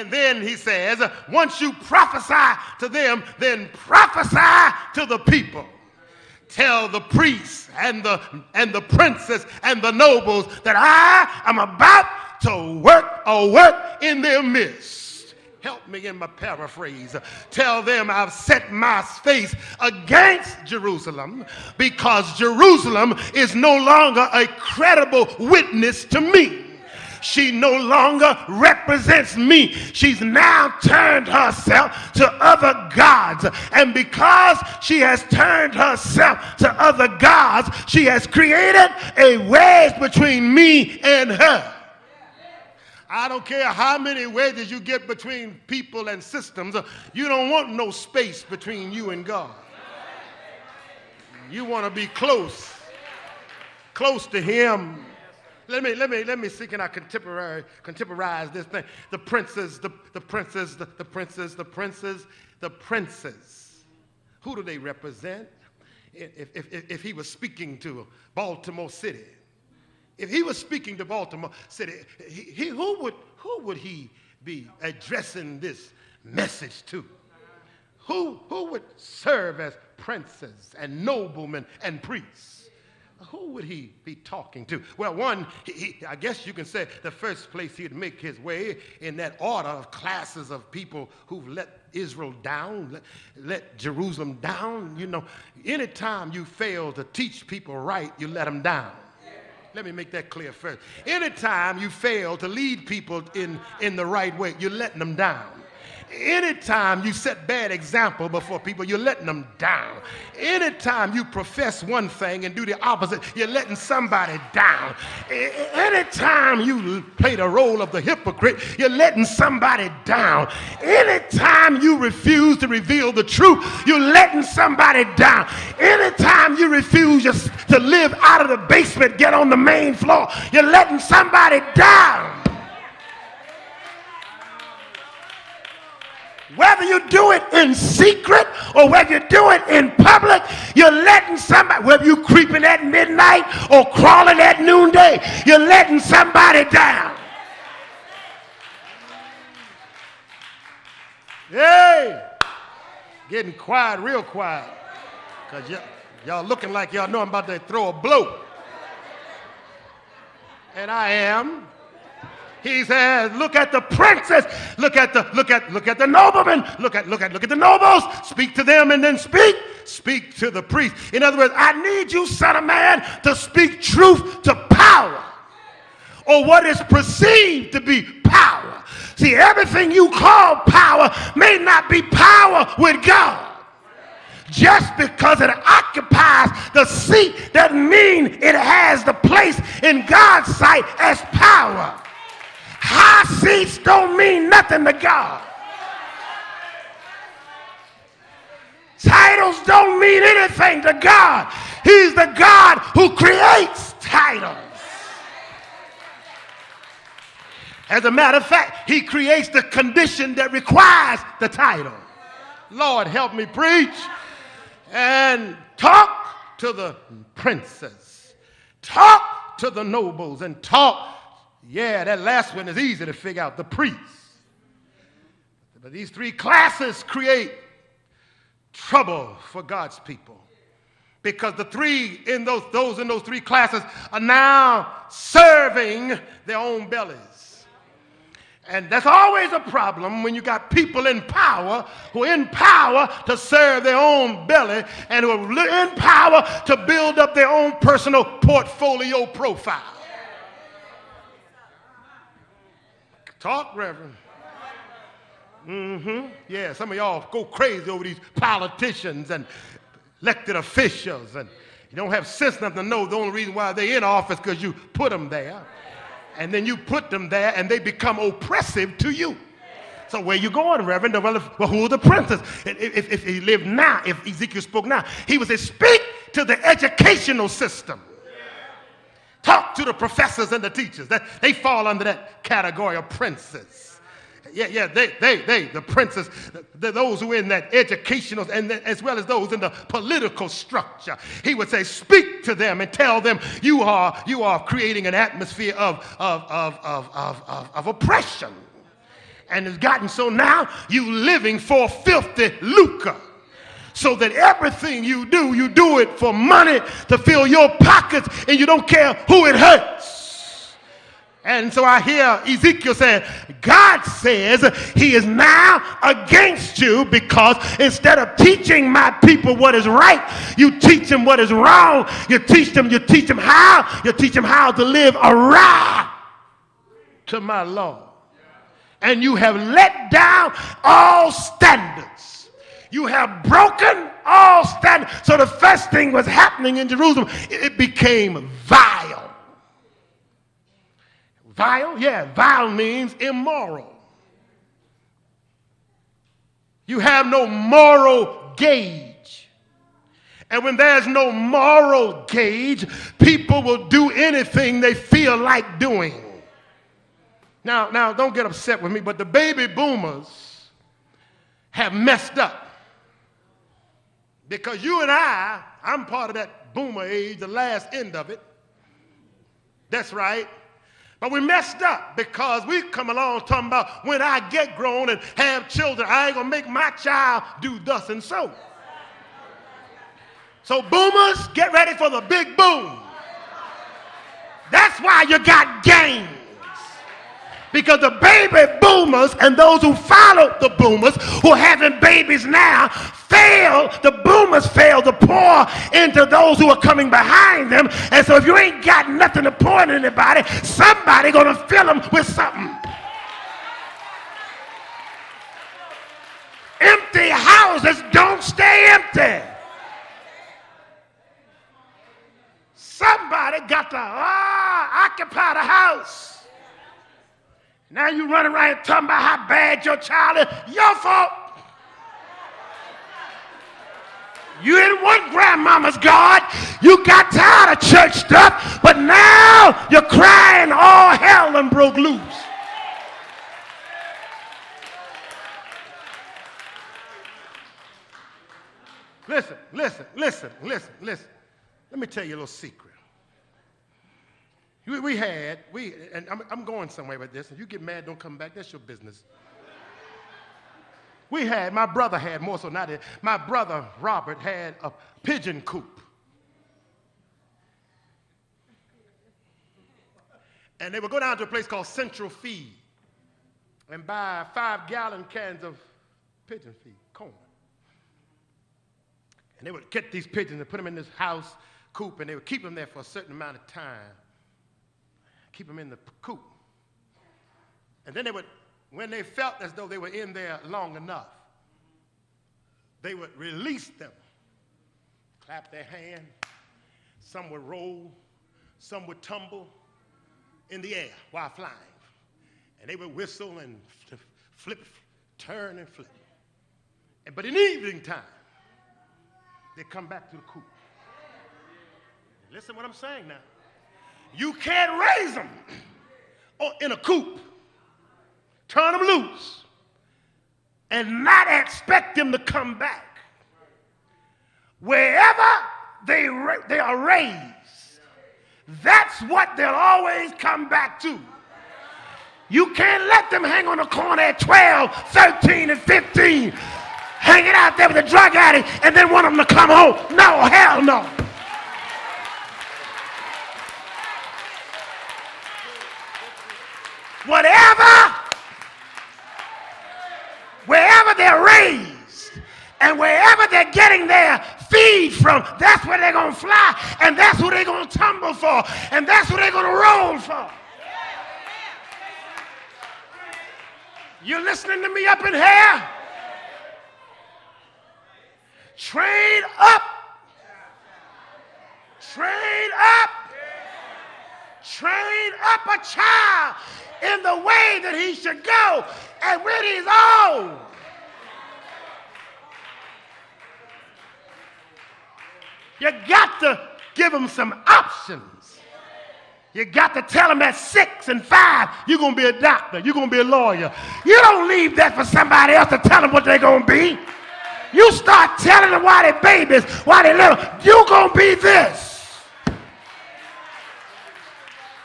And then he says, once you prophesy to them, then prophesy to the people. Tell the priests and the princes and the nobles that I am about to work a work in their midst. Help me in my paraphrase. Tell them I've set my face against Jerusalem because Jerusalem is no longer a credible witness to me. She no longer represents me. She's now turned herself to other gods. And because she has turned herself to other gods, she has created a wedge between me and her. I don't care how many wedges you get between people and systems. You don't want no space between you and God. You want to be close to him. Let me see, can I contemporize this thing? The princes. Who do they represent? If he was speaking to Baltimore City, who would he be addressing this message to? Who would serve as princes and noblemen and priests? Who would he be talking to? Well, one, I guess you can say the first place he'd make his way in that order of classes of people who've let Israel down, let Jerusalem down. You know, anytime you fail to teach people right, you let them down. Let me make that clear first. Anytime you fail to lead people in the right way, you're letting them down. Anytime you set bad example before people, you're letting them down. Anytime you profess one thing and do the opposite, you're letting somebody down. Anytime you play the role of the hypocrite, you're letting somebody down. Anytime you refuse to reveal the truth, you're letting somebody down. Anytime you refuse to live out of the basement, get on the main floor, you're letting somebody down. Whether you do it in secret or whether you do it in public, you're letting somebody, whether you creeping at midnight or crawling at noonday, you're letting somebody down. Hey, getting quiet, real quiet, because y'all looking like y'all know I'm about to throw a blow. And I am. He says, look at the princess, look at the noblemen, look at the nobles, speak to them and then speak to the priest. In other words, I need you, son of man, to speak truth to power, or what is perceived to be power. See, everything you call power may not be power with God. Just because it occupies the seat doesn't mean it has the place in God's sight as power. High seats don't mean nothing to God. Titles don't mean anything to God. He's the God who creates titles. As a matter of fact, he creates the condition that requires the title. Lord, help me preach. And talk to the princes. Talk to the nobles and talk. Yeah, that last one is easy to figure out, the priests. But these three classes create trouble for God's people, because the three in those in those three classes are now serving their own bellies. And that's always a problem when you got people in power who are in power to serve their own belly and who are in power to build up their own personal portfolio profile. Talk, Reverend. Yeah, some of y'all go crazy over these politicians and elected officials, and you don't have sense enough to know the only reason why they're in office because you put them there. And then you put them there and they become oppressive to you. So where you going, Reverend? Well, who are the princes? If he lived now, if Ezekiel spoke now, he would say, speak to the educational system. Talk to the professors and the teachers. They fall under that category of princes. Yeah, the princes, those who are in that educational, and as well as those in the political structure. He would say, speak to them and tell them you are creating an atmosphere of oppression. And it's gotten so now you living for filthy lucre. So that everything you do it for money to fill your pockets, and you don't care who it hurts. And so I hear Ezekiel saying, God says he is now against you because instead of teaching my people what is right, you teach them what is wrong. You teach them how to live awry to my law. And you have let down all standards. You have broken all standards. So the first thing was happening in Jerusalem, it became vile. Vile? Yeah, vile means immoral. You have no moral gauge. And when there's no moral gauge, people will do anything they feel like doing. Now, don't get upset with me, but the baby boomers have messed up. Because you and I'm part of that boomer age, the last end of it. That's right. But we messed up because we come along talking about when I get grown and have children, I ain't going to make my child do thus and so. So boomers, get ready for the big boom. That's why you got gangs. Because the baby boomers and those who followed the boomers who are having babies now the boomers failed to pour into those who are coming behind them. And so if you ain't got nothing to pour into anybody, somebody going to fill them with something. Empty houses don't stay empty. Somebody got to occupy the house. Now you running around talking about how bad your child is. Your fault. You didn't want grandmama's God. You got tired of church stuff, but now you're crying all hell and broke loose. Listen. Let me tell you a little secret. And I'm going somewhere with this. If you get mad, don't come back. That's your business. My brother had, more so not it, my brother Robert had a pigeon coop. And they would go down to a place called Central Feed and buy 5-gallon cans of pigeon feed, corn. And they would get these pigeons and put them in this house coop, and they would keep them there for a certain amount of time. Keep them in the coop. And then they would, when they felt as though they were in there long enough, they would release them, clap their hand. Some would roll, some would tumble in the air while flying. And they would whistle and flip, turn and flip. But in the evening time, they come back to the coop. Listen what I'm saying now. You can't raise them in a coop, turn them loose, and not expect them to come back. Wherever they are raised, that's what they'll always come back to. You can't let them hang on the corner at 12, 13, and 15, hanging out there with a drug addict, and then want them to come home. No, hell no. Wherever they're raised and wherever they're getting their feed from, that's where they're going to fly, and that's who they're going to tumble for, and that's who they're going to roll for. You listening to me up in here? Train up. Train up. Train up a child in the way that he should go, and when he's old, you got to give him some options. You got to tell him at 6 and 5, you're going to be a doctor, you're going to be a lawyer. You don't leave that for somebody else to tell them what they're going to be. You start telling them why they're babies, why they're little. You're going to be this.